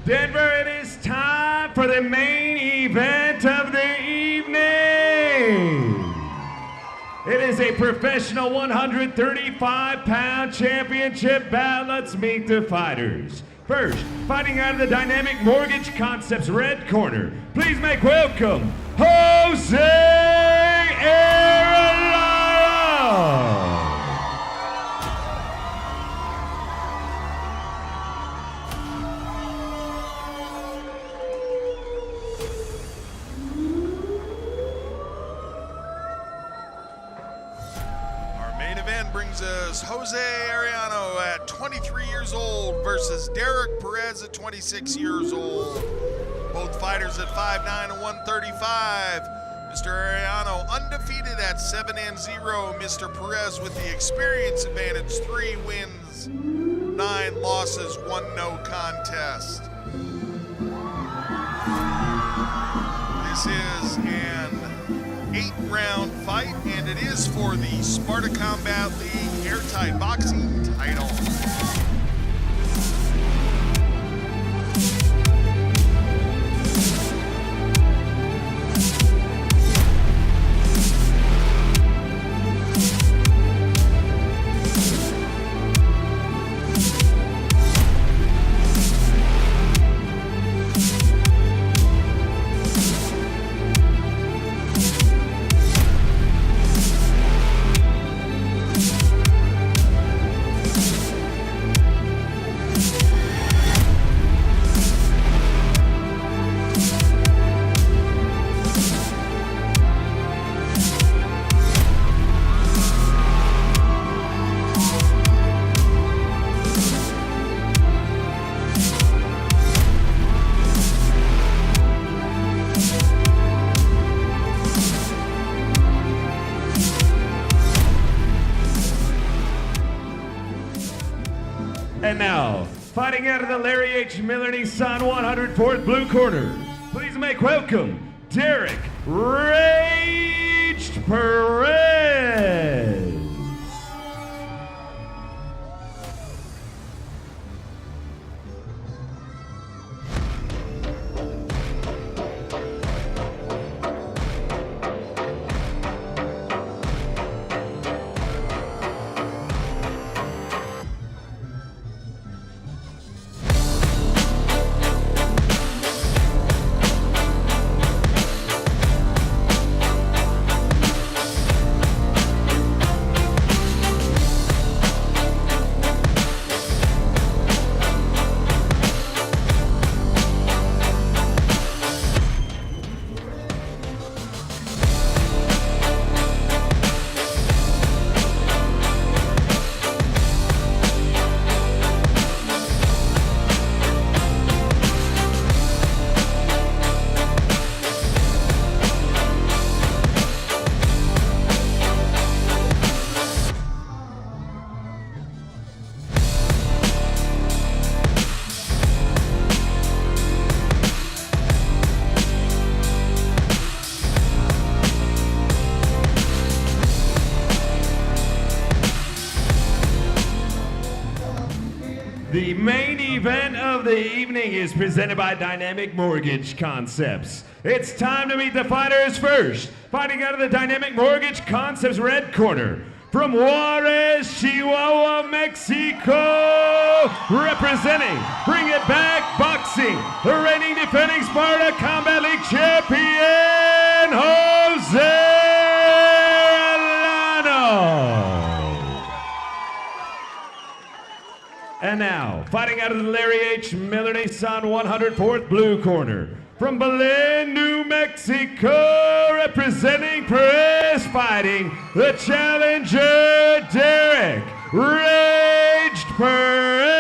Denver, it is time for the main event of the evening. It is a professional 135-pound championship bout. Let's meet the fighters. First, fighting out of the Dynamic Mortgage Concepts red corner, please make welcome Jose Arellano. Brings us Jose Arellano at 23 years old versus Derek Perez at 26 years old. Both fighters at 5'9" and 135. Mr. Arellano undefeated at 7-0. Mr. Perez with the experience advantage, 3 wins, 9 losses, 1 no contest. This is an 8-round fight, and it is for the Sparta Combat League Airtight boxing title. And now, fighting out of the Larry H. Miller Nissan 104th blue corner, please make welcome Derek Raged Perez. The main event of the evening is presented by Dynamic Mortgage Concepts. It's time to meet the fighters first. Fighting out of the Dynamic Mortgage Concepts red corner, from Juarez, Chihuahua, Mexico, representing Bring It Back Boxing, the reigning defending Sparta Combat League champion, Jose Arellano. And now, fighting out of the Larry H. Miller Nissan 104th blue corner, from Belen, New Mexico, representing Perez, fighting the challenger, Derek Raged Perez.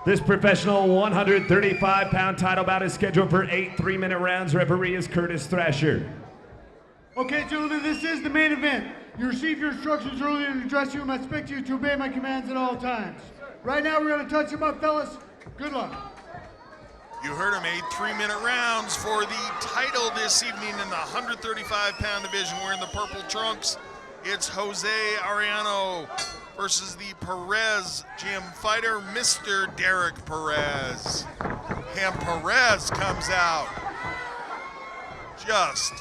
This professional 135-pound title bout is scheduled for 8 3-minute rounds. Referee is Curtis Thrasher. Okay, gentlemen, this is the main event. You received your instructions earlier in the dressing room. I expect you to obey my commands at all times. Right now, we're going to touch them up, fellas. Good luck. You heard him, 8 3-minute rounds for the title this evening in the 135-pound division. We're in the purple trunks. It's Jose Arellano versus the Perez gym fighter, Mr. Derek Perez. And Perez comes out. Just,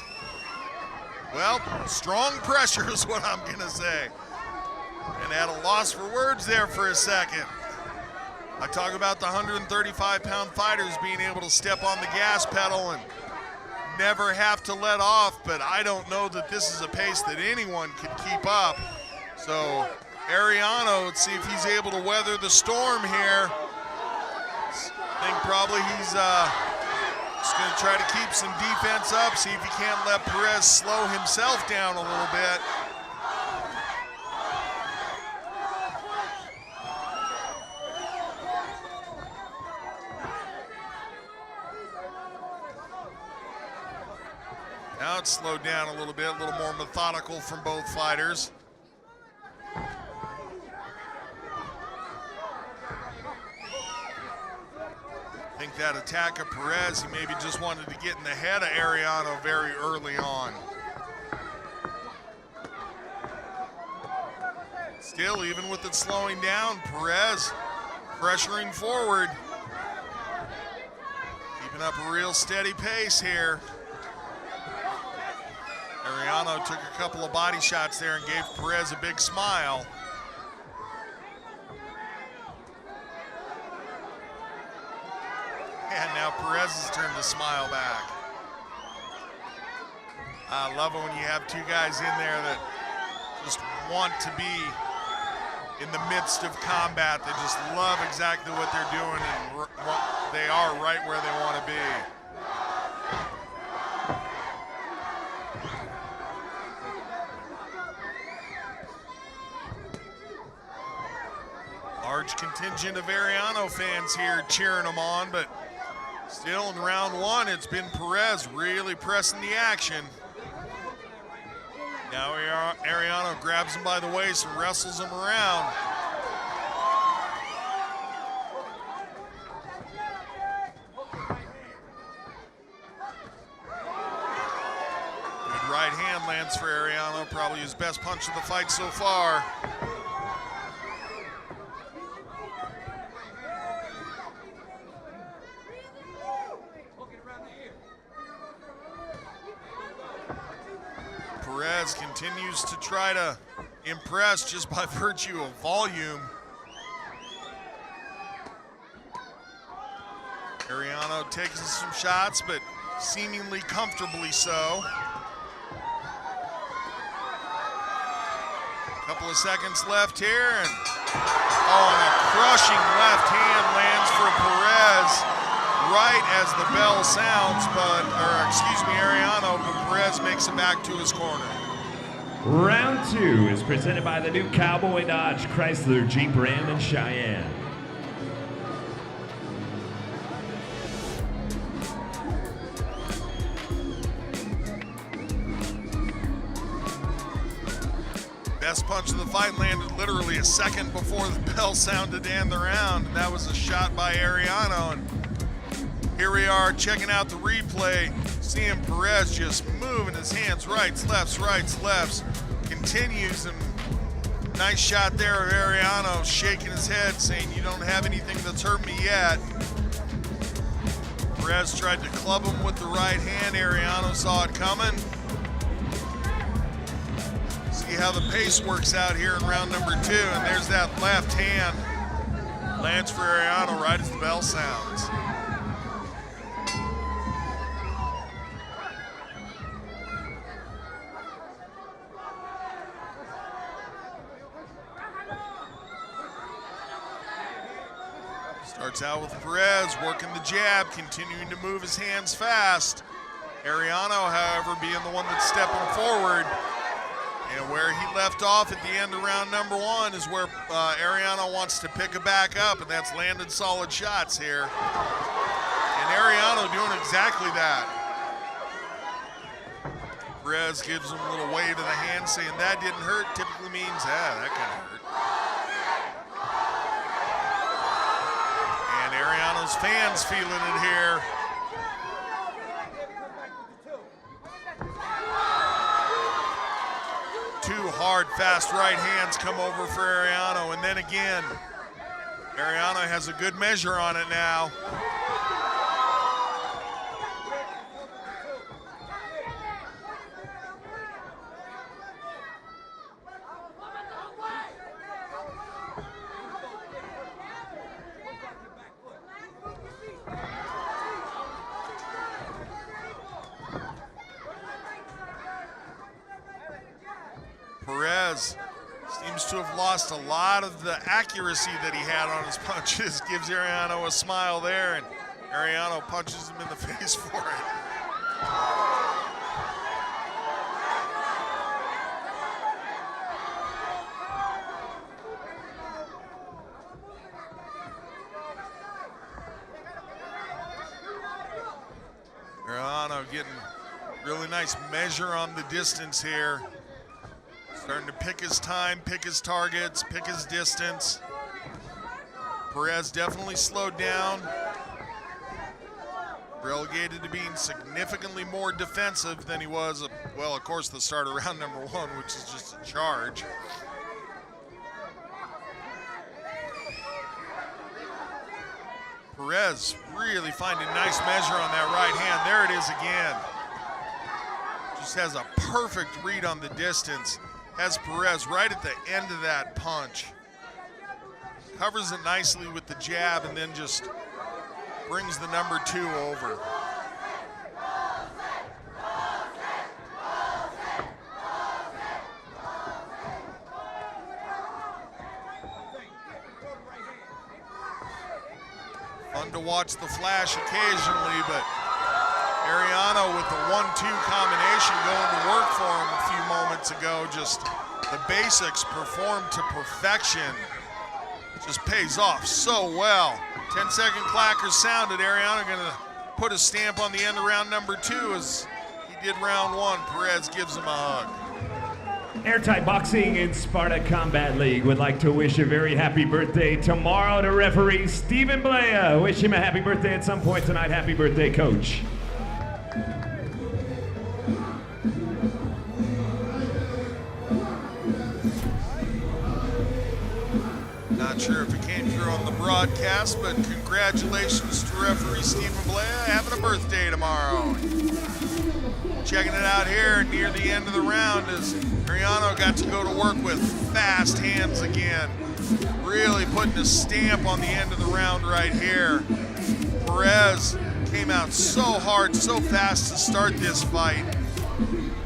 well, strong pressure is what I'm gonna say. And at a loss for words there for a second. I talk about the 135-pound fighters being able to step on the gas pedal and never have to let off, but I don't know that this is a pace that anyone could keep up. So Arellano, let's see if he's able to weather the storm here. I think probably he's just gonna try to keep some defense up, see if he can't let Perez slow himself down a little bit. Now it's slowed down a little bit, a little more methodical from both fighters. I think that attack of Perez, he maybe just wanted to get in the head of Arellano very early on. Still, even with it slowing down, Perez pressuring forward. Keeping up a real steady pace here. Arellano took a couple of body shots there and gave Perez a big smile. And now Perez's turn to smile back. I love it when you have two guys in there that just want to be in the midst of combat. They just love exactly what they're doing, and they are right where they want to be. Large contingent of Arellano fans here cheering him on, but still in round one, it's been Perez really pressing the action. Now Arellano grabs him by the waist and wrestles him around. Good right hand lands for Arellano, probably his best punch of the fight so far. Perez continues to try to impress just by virtue of volume. Arellano takes some shots, but seemingly comfortably so. A couple of seconds left here, and a crushing left hand lands for Perez right as the bell sounds, Arellano, but Perez makes it back to his corner. Round two is presented by the new Cowboy Dodge Chrysler Jeep Ram in Cheyenne. Best punch of the fight landed literally a second before the bell sounded to end the round, and that was a shot by Arellano. And here we are checking out the replay, seeing Perez just moving his hands, rights, lefts, continues, and nice shot there of Arellano shaking his head, saying, "You don't have anything that's hurt me yet." Perez tried to club him with the right hand. Arellano saw it coming. See how the pace works out here in round number two, and there's that left hand. Lands for Arellano right as the bell sounds. Starts out with Perez working the jab, continuing to move his hands fast. Arellano, however, being the one that's stepping forward. And where he left off at the end of round number one is where Arellano wants to pick it back up, and that's landed solid shots here. And Arellano doing exactly that. Perez gives him a little wave of the hand, saying that didn't hurt, typically means, that kind of hurt. And Arellano's fans feeling it here. Two hard, fast right hands come over for Arellano, and then again, Arellano has a good measure on it now. Perez seems to have lost a lot of the accuracy that he had on his punches. Gives Arellano a smile there, and Arellano punches him in the face for it. Arellano getting really nice measure on the distance here. Starting to pick his time, pick his targets, pick his distance. Perez definitely slowed down. Relegated to being significantly more defensive than he was, well, of course, the start of round number one, which is just a charge. Perez really finding nice measure on that right hand. There it is again. Just has a perfect read on the distance. Has Perez right at the end of that punch. Covers it nicely with the jab and then just brings the number two over. Fun to watch the flash occasionally, but Arellano with the 1-2 combination going to work for him a few moments ago. Just the basics performed to perfection. Just pays off so well. 10-second clacker sounded. Arellano going to put a stamp on the end of round number two as he did round one. Perez gives him a hug. Airtight Boxing and Sparta Combat League would like to wish a very happy birthday tomorrow to referee Stephen Blea. Wish him a happy birthday at some point tonight. Happy birthday, Coach. Not sure if it came through on the broadcast, but congratulations to referee Stephen Blea having a birthday tomorrow. Checking it out here near the end of the round as Arellano got to go to work with fast hands again. Really putting a stamp on the end of the round right here. Perez came out so hard, so fast to start this fight.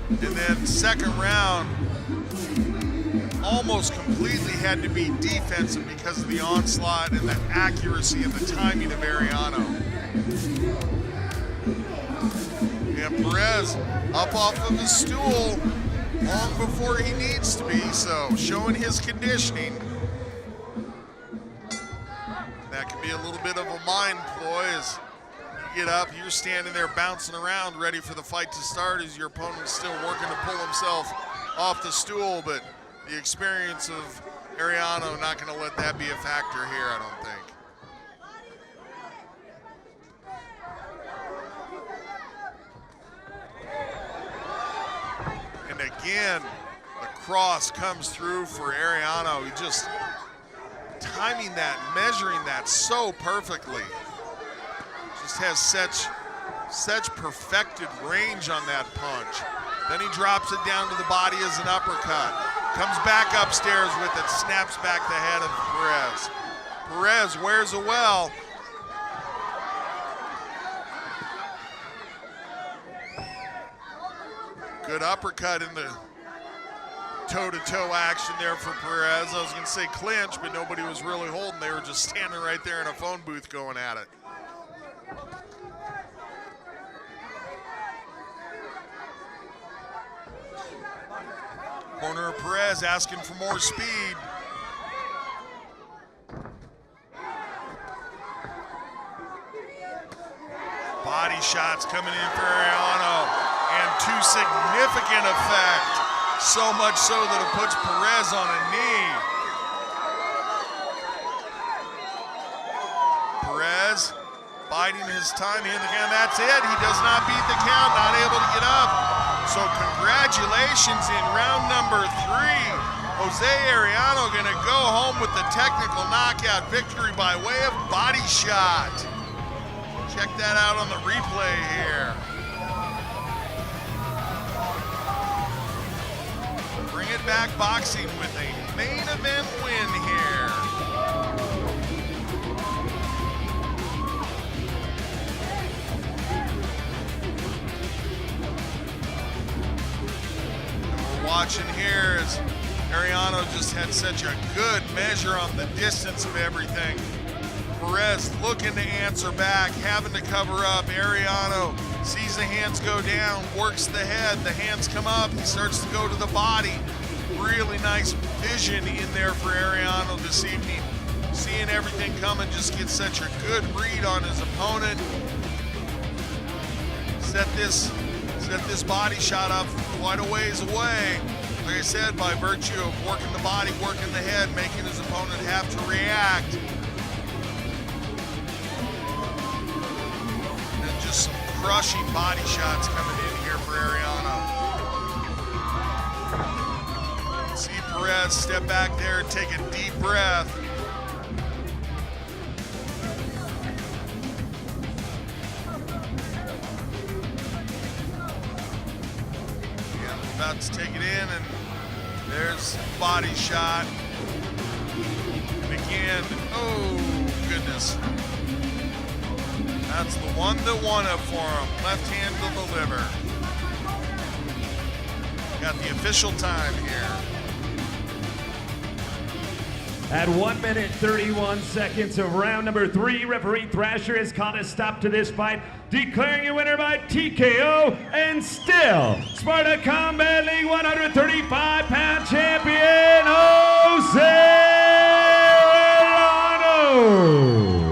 And then second round, almost completely had to be defensive because of the onslaught and the accuracy and the timing of Arellano. And Perez up off of his stool long before he needs to be, so showing his conditioning. That can be a little bit of a mind ploy as you get up, you're standing there bouncing around ready for the fight to start as your opponent's still working to pull himself off the stool, but the experience of Arellano not going to let that be a factor here, I don't think. And again, the cross comes through for Arellano. He just timing that, measuring that so perfectly. Just has such perfected range on that punch. Then he drops it down to the body as an uppercut. Comes back upstairs with it, snaps back the head of Perez. Perez wears a well. Good uppercut in the toe-to-toe action there for Perez. I was gonna say clinch, but nobody was really holding. They were just standing right there in a phone booth going at it. Corner of Perez asking for more speed. Body shots coming in for Arellano, and to significant effect. So much so that it puts Perez on a knee. Perez biding his time here in the count. That's it. He does not beat the count, not able to get up. So congratulations in round number 3. Jose Arellano gonna go home with the technical knockout victory by way of body shot. Check that out on the replay here. Bring it back boxing with a main event win here. And we're watching here as Arellano just had such a good measure on the distance of everything. Perez looking to answer back, having to cover up. Arellano sees the hands go down, works the head, the hands come up, he starts to go to the body. Really nice vision in there for Arellano this evening. Seeing everything coming, just gets such a good read on his opponent. Set this body shot up quite a ways away. Like I said, by virtue of working the body, working the head, making his opponent have to react. And just some crushing body shots coming in here for Arellano. See Perez step back there, take a deep breath. About to take it in, and there's body shot. And again, oh goodness. That's the one that won it for him. Left hand to the liver. Got the official time here. At 1 minute 31 seconds of round number 3, referee Thrasher has called a stop to this fight, declaring your winner by TKO and still Sparta Combat League 135-pound champion, Jose Arellano.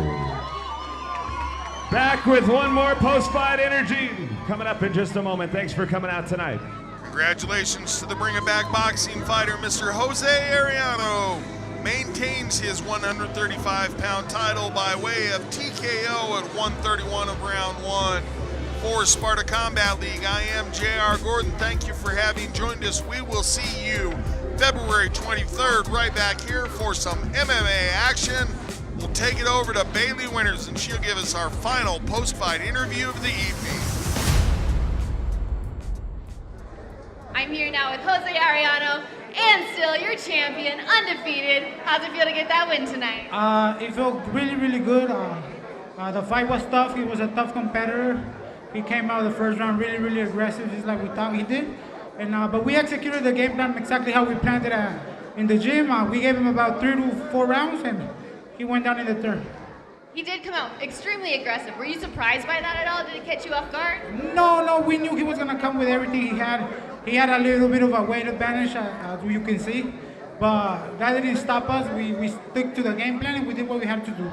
Back with one more post-fight energy coming up in just a moment. Thanks for coming out tonight. Congratulations to the Bring It Back boxing fighter, Mr. Jose Arellano. Maintains his 135-pound title by way of TKO at 131 of round 1. For Sparta Combat League, I am J.R. Gordon. Thank you for having joined us. We will see you February 23rd right back here for some MMA action. We'll take it over to Bailey Winters, and she'll give us our final post-fight interview of the evening. I'm here now with Jose Arellano, and still your champion, undefeated. How's it feel to get that win tonight? It felt really, really good. The fight was tough. He was a tough competitor. He came out of the first round really, really aggressive, just like we thought he did. And but we executed the game plan exactly how we planned it in the gym. We gave him about 3 to 4 rounds, and he went down in the third. He did come out extremely aggressive. Were you surprised by that at all? Did it catch you off guard? No, we knew he was going to come with everything he had. He had a little bit of a weight advantage, as you can see, but that didn't stop us. We stuck to the game plan, and we did what we had to do.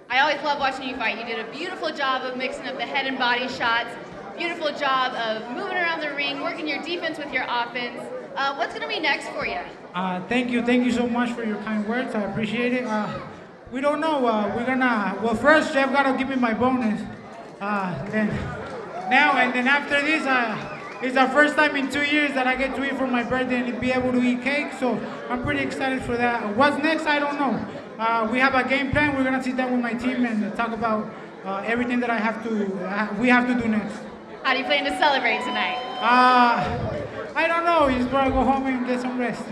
I always love watching you fight. You did a beautiful job of mixing up the head and body shots, beautiful job of moving around the ring, working your defense with your offense. What's going to be next for you? Thank you so much for your kind words. I appreciate it. We don't know. We're gonna. Well, first, Jeff gotta give me my bonus. Then after this, it's the first time in 2 years that I get to eat for my birthday and be able to eat cake. So I'm pretty excited for that. What's next? I don't know. We have a game plan. We're gonna sit down with my team and talk about everything that we have to do next. How do you plan to celebrate tonight? I don't know. Just probably go home and get some rest.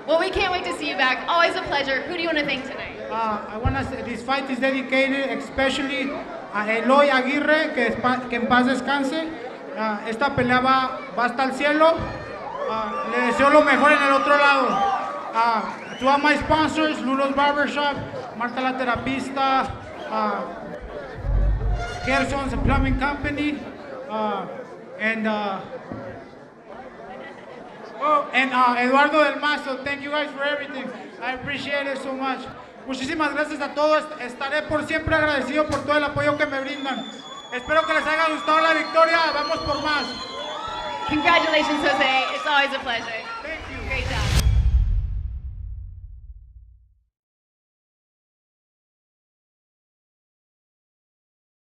Well, we can't wait to see you back. Always a pleasure. Who do you want to thank tonight? I want to say this fight is dedicated especially a Eloy Aguirre, que en paz descanse. Esta pelea va hasta el cielo. Le deseo lo mejor en el otro lado. To all my sponsors, Lulo's Barbershop, Marta la Terapista, Gerson's Plumbing Company, and Eduardo del Mazo. Thank you guys for everything. I appreciate it so much. Muchísimas gracias a todos. Estaré por siempre agradecido por todo el apoyo que me brindan. Espero que les haya gustado la victoria. Vamos por más. Congratulations, Jose. It's always a pleasure.